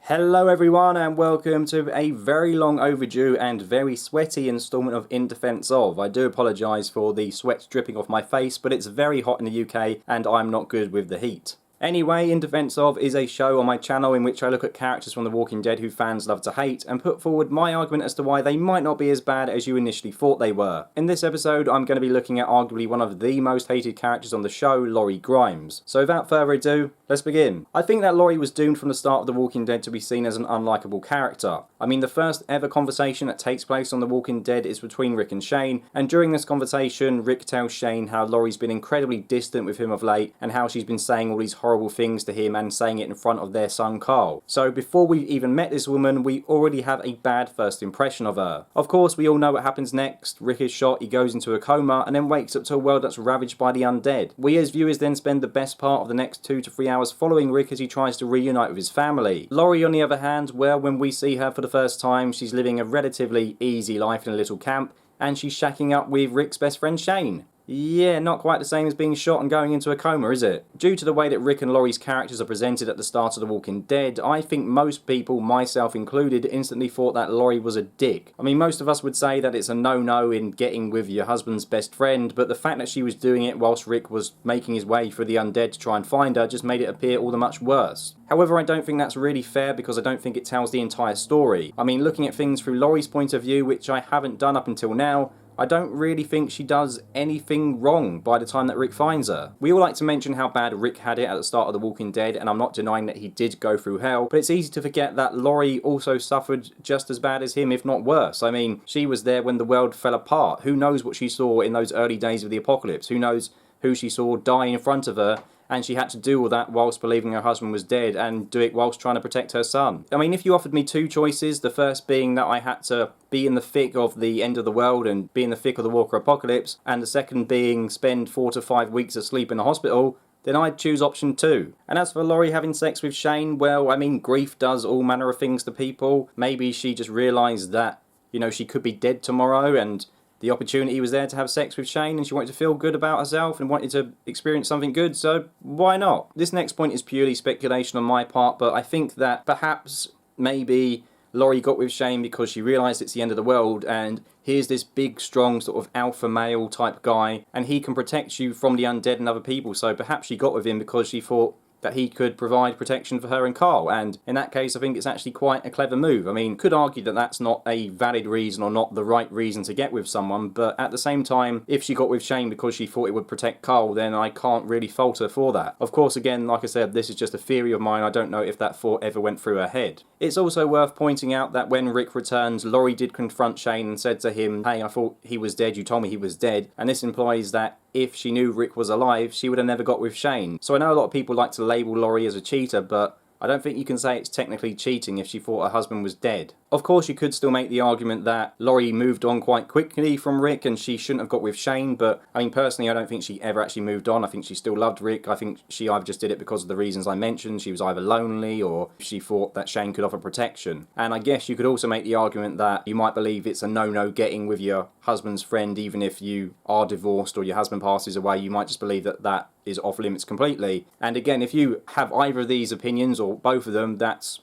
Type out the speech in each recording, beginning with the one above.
Hello everyone and welcome to a very long overdue and very sweaty installment of In Defense Of. I do apologise for the sweat dripping off my face, but it's very hot in the UK and I'm not good with the heat. Anyway, In Defense Of is a show on my channel in which I look at characters from The Walking Dead who fans love to hate and put forward my argument as to why they might not be as bad as you initially thought they were. In this episode, I'm going to be looking at arguably one of the most hated characters on the show, Laurie Grimes. So without further ado, let's begin. I think that Laurie was doomed from the start of The Walking Dead to be seen as an unlikable character. I mean, the first ever conversation that takes place on The Walking Dead is between Rick and Shane, and during this conversation, Rick tells Shane how Laurie's been incredibly distant with him of late and how she's been saying all these horrible things to him and saying it in front of their son Carl. So before we've even met this woman, we already have a bad first impression of her. Of course, we all know what happens next. Rick is shot, he goes into a coma, and then wakes up to a world that's ravaged by the undead. We as viewers then spend the best part of the next 2 to 3 hours following Rick as he tries to reunite with his family. Laurie, on the other hand, well, when we see her for the first time, she's living a relatively easy life in a little camp, and she's shacking up with Rick's best friend Shane. Yeah, not quite the same as being shot and going into a coma, is it? Due to the way that Rick and Laurie's characters are presented at the start of The Walking Dead, I think most people, myself included, instantly thought that Laurie was a dick. I mean, most of us would say that it's a no-no in getting with your husband's best friend, but the fact that she was doing it whilst Rick was making his way through the undead to try and find her just made it appear all the much worse. However, I don't think that's really fair because I don't think it tells the entire story. I mean, looking at things through Laurie's point of view, which I haven't done up until now, I don't really think she does anything wrong by the time that Rick finds her. We all like to mention how bad Rick had it at the start of The Walking Dead, and I'm not denying that he did go through hell, but it's easy to forget that Laurie also suffered just as bad as him, if not worse. I mean, she was there when the world fell apart. Who knows what she saw in those early days of the apocalypse? Who knows who she saw die in front of her? And she had to do all that whilst believing her husband was dead and do it whilst trying to protect her son. I mean, if you offered me 2 choices, the first being that I had to be in the thick of the end of the world and be in the thick of the Walker apocalypse, and the second being spend 4 to 5 weeks asleep in the hospital, then I'd choose option 2. And as for Laurie having sex with Shane, well, I mean, grief does all manner of things to people. Maybe she just realised that, you know, she could be dead tomorrow and the opportunity was there to have sex with Shane and she wanted to feel good about herself and wanted to experience something good, so why not? This next point is purely speculation on my part, but I think that perhaps, maybe, Laurie got with Shane because she realised it's the end of the world and here's this big, strong, sort of alpha male type guy and he can protect you from the undead and other people, so perhaps she got with him because she thought that he could provide protection for her and Carl, and in that case I think it's actually quite a clever move. I mean, could argue that that's not a valid reason or not the right reason to get with someone, but at the same time, if she got with Shane because she thought it would protect Carl, then I can't really fault her for that. Of course, again, like I said, this is just a theory of mine, I don't know if that thought ever went through her head. It's also worth pointing out that when Rick returned, Laurie did confront Shane and said to him, hey, I thought he was dead, you told me he was dead, and this implies that if she knew Rick was alive, she would have never got with Shane. So I know a lot of people like to label Laurie as a cheater, but I don't think you can say it's technically cheating if she thought her husband was dead. Of course, you could still make the argument that Laurie moved on quite quickly from Rick and she shouldn't have got with Shane, but I mean, personally, I don't think she ever actually moved on. I think she still loved Rick. I think she either just did it because of the reasons I mentioned. She was either lonely or she thought that Shane could offer protection. And I guess you could also make the argument that you might believe it's a no-no getting with your husband's friend, even if you are divorced or your husband passes away. You might just believe that that is off limits completely. And again, if you have either of these opinions or both of them, that's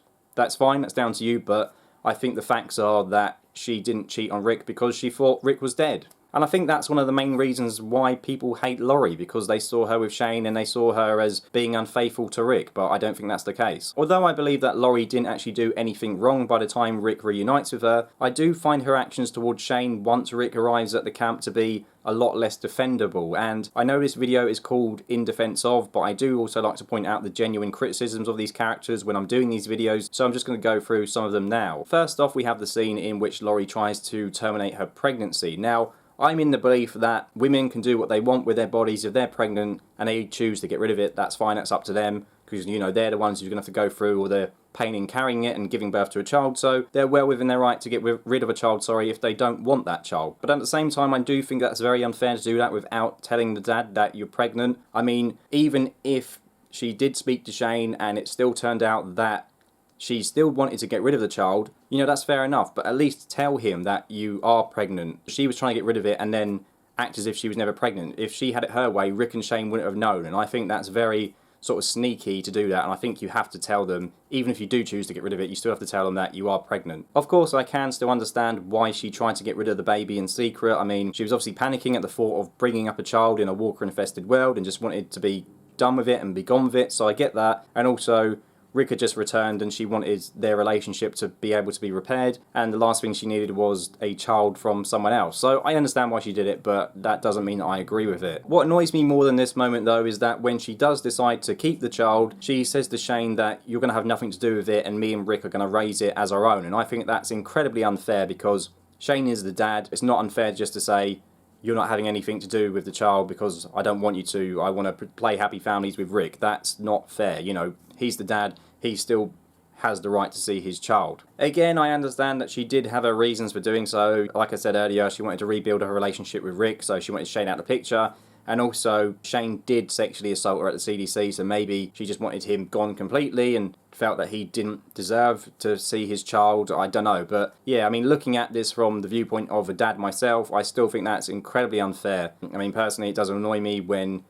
fine, that's down to you, but I think the facts are that she didn't cheat on Rick because she thought Rick was dead. And I think that's one of the main reasons why people hate Laurie, because they saw her with Shane and they saw her as being unfaithful to Rick, but I don't think that's the case. Although I believe that Laurie didn't actually do anything wrong by the time Rick reunites with her, I do find her actions towards Shane once Rick arrives at the camp to be a lot less defendable, and I know this video is called In Defense Of, but I do also like to point out the genuine criticisms of these characters when I'm doing these videos, so I'm just going to go through some of them now. First off, we have the scene in which Laurie tries to terminate her pregnancy. Now, I'm in the belief that women can do what they want with their bodies. If they're pregnant and they choose to get rid of it, that's fine, that's up to them, because, you know, they're the ones who's going to have to go through all the pain in carrying it and giving birth to a child, so they're well within their right to get rid of a child, if they don't want that child. But at the same time, I do think that's very unfair to do that without telling the dad that you're pregnant. I mean, even if she did speak to Shane and it still turned out that she still wanted to get rid of the child, you know, that's fair enough, but at least tell him that you are pregnant. She was trying to get rid of it and then act as if she was never pregnant. If she had it her way, Rick and Shane wouldn't have known, and I think that's very sort of sneaky to do that, and I think you have to tell them, even if you do choose to get rid of it, you still have to tell them that you are pregnant. Of course, I can still understand why she tried to get rid of the baby in secret. I mean, she was obviously panicking at the thought of bringing up a child in a walker-infested world and just wanted to be done with it and be gone with it, so I get that. And also, Rick had just returned and she wanted their relationship to be able to be repaired, and the last thing she needed was a child from someone else. So I understand why she did it, but that doesn't mean that I agree with it. What annoys me more than this moment though is that when she does decide to keep the child, she says to Shane that you're going to have nothing to do with it and me and Rick are going to raise it as our own. And I think that's incredibly unfair because Shane is the dad. It's not unfair just to say, you're not having anything to do with the child because I don't want you to. I want to play happy families with Rick. That's not fair. You know, he's the dad. He still has the right to see his child. Again, I understand that she did have her reasons for doing so. Like I said earlier, she wanted to rebuild her relationship with Rick, so she wanted Shane out of the picture. And also, Shane did sexually assault her at the CDC, so maybe she just wanted him gone completely and felt that he didn't deserve to see his child. I don't know. But yeah, I mean, looking at this from the viewpoint of a dad myself, I still think that's incredibly unfair. I mean, personally, it does annoy me when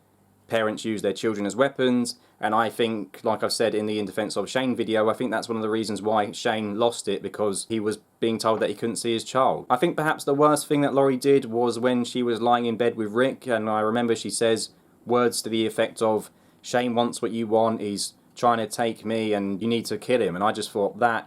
parents use their children as weapons, and I think, like I've said in the In Defense of Shane video, I think that's one of the reasons why Shane lost it, because he was being told that he couldn't see his child. I think perhaps the worst thing that Laurie did was when she was lying in bed with Rick, and I remember she says words to the effect of, Shane wants what you want, he's trying to take me and you need to kill him. And I just thought that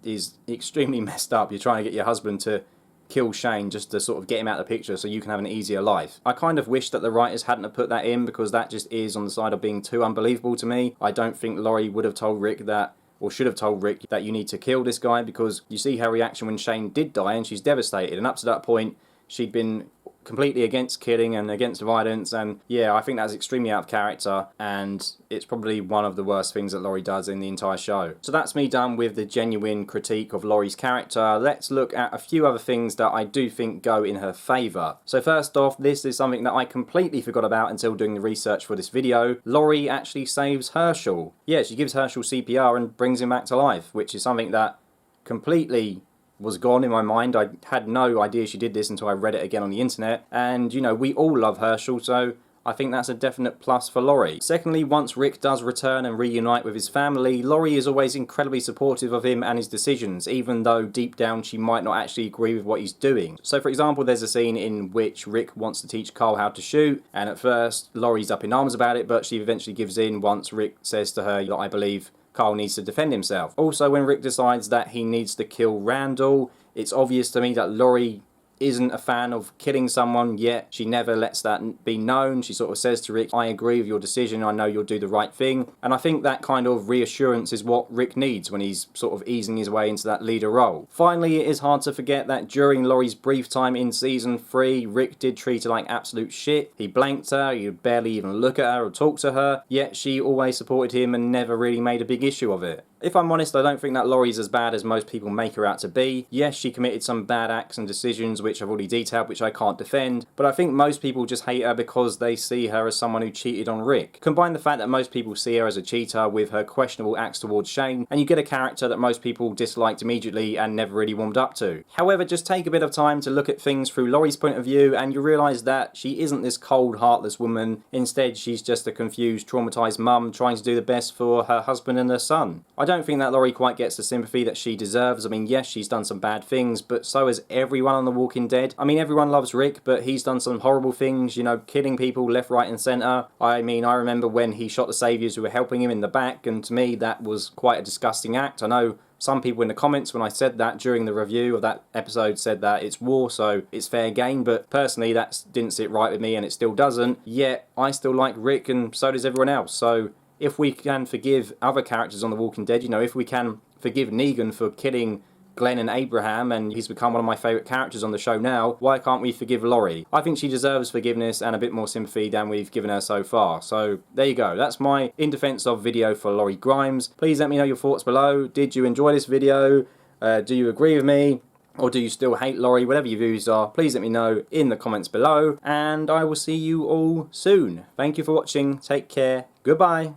is extremely messed up. You're trying to get your husband to kill Shane just to sort of get him out of the picture so you can have an easier life. I kind of wish that the writers hadn't have put that in, because that just is on the side of being too unbelievable to me. I don't think Laurie would have told Rick that, or should have told Rick that you need to kill this guy, because you see her reaction when Shane did die and she's devastated, and up to that point she'd been completely against killing and against violence, and yeah, I think that's extremely out of character, and it's probably one of the worst things that Laurie does in the entire show. So that's me done with the genuine critique of Laurie's character. Let's look at a few other things that I do think go in her favour. So first off, this is something that I completely forgot about until doing the research for this video. Laurie actually saves Herschel. Yeah, she gives Herschel CPR and brings him back to life, which is something that completely was gone in my mind. I had no idea she did this until I read it again on the internet, and you know, we all love Herschel, so I think that's a definite plus for Laurie. Secondly, once Rick does return and reunite with his family, Laurie is always incredibly supportive of him and his decisions, even though deep down she might not actually agree with what he's doing. So for example, there's a scene in which Rick wants to teach Carl how to shoot, and at first Laurie's up in arms about it, but she eventually gives in once Rick says to her that I believe Carl needs to defend himself. Also, when Rick decides that he needs to kill Randall, it's obvious to me that Laurie isn't a fan of killing someone, yet she never lets that be known. She sort of says to Rick, I agree with your decision, I know you'll do the right thing. And I think that kind of reassurance is what Rick needs when he's sort of easing his way into that leader role. Finally, it is hard to forget that during Laurie's brief time in season 3, Rick did treat her like absolute shit. He blanked her, he'd barely even look at her or talk to her, yet she always supported him and never really made a big issue of it. If I'm honest, I don't think that Laurie's as bad as most people make her out to be. Yes, she committed some bad acts and decisions which I've already detailed, which I can't defend, but I think most people just hate her because they see her as someone who cheated on Rick. Combine the fact that most people see her as a cheater with her questionable acts towards Shane, and you get a character that most people disliked immediately and never really warmed up to. However, just take a bit of time to look at things through Laurie's point of view and you realise that she isn't this cold, heartless woman. Instead, she's just a confused, traumatised mum trying to do the best for her husband and her son. I don't think that Laurie quite gets the sympathy that she deserves. I mean, yes, she's done some bad things, but so has everyone on The Walking Dead. I mean, everyone loves Rick, but he's done some horrible things, you know, killing people left, right and centre. I mean, I remember when he shot the saviours who were helping him in the back, and to me that was quite a disgusting act. I know some people in the comments when I said that during the review of that episode said that it's war, so it's fair game, but personally that didn't sit right with me and it still doesn't. Yet, I still like Rick and so does everyone else, so if we can forgive other characters on The Walking Dead, you know, if we can forgive Negan for killing Glenn and Abraham and he's become one of my favourite characters on the show now, why can't we forgive Laurie? I think she deserves forgiveness and a bit more sympathy than we've given her so far. So there you go, that's my In Defense of video for Laurie Grimes. Please let me know your thoughts below. Did you enjoy this video? Do you agree with me? Or do you still hate Laurie? Whatever your views are, please let me know in the comments below. And I will see you all soon. Thank you for watching. Take care. Goodbye.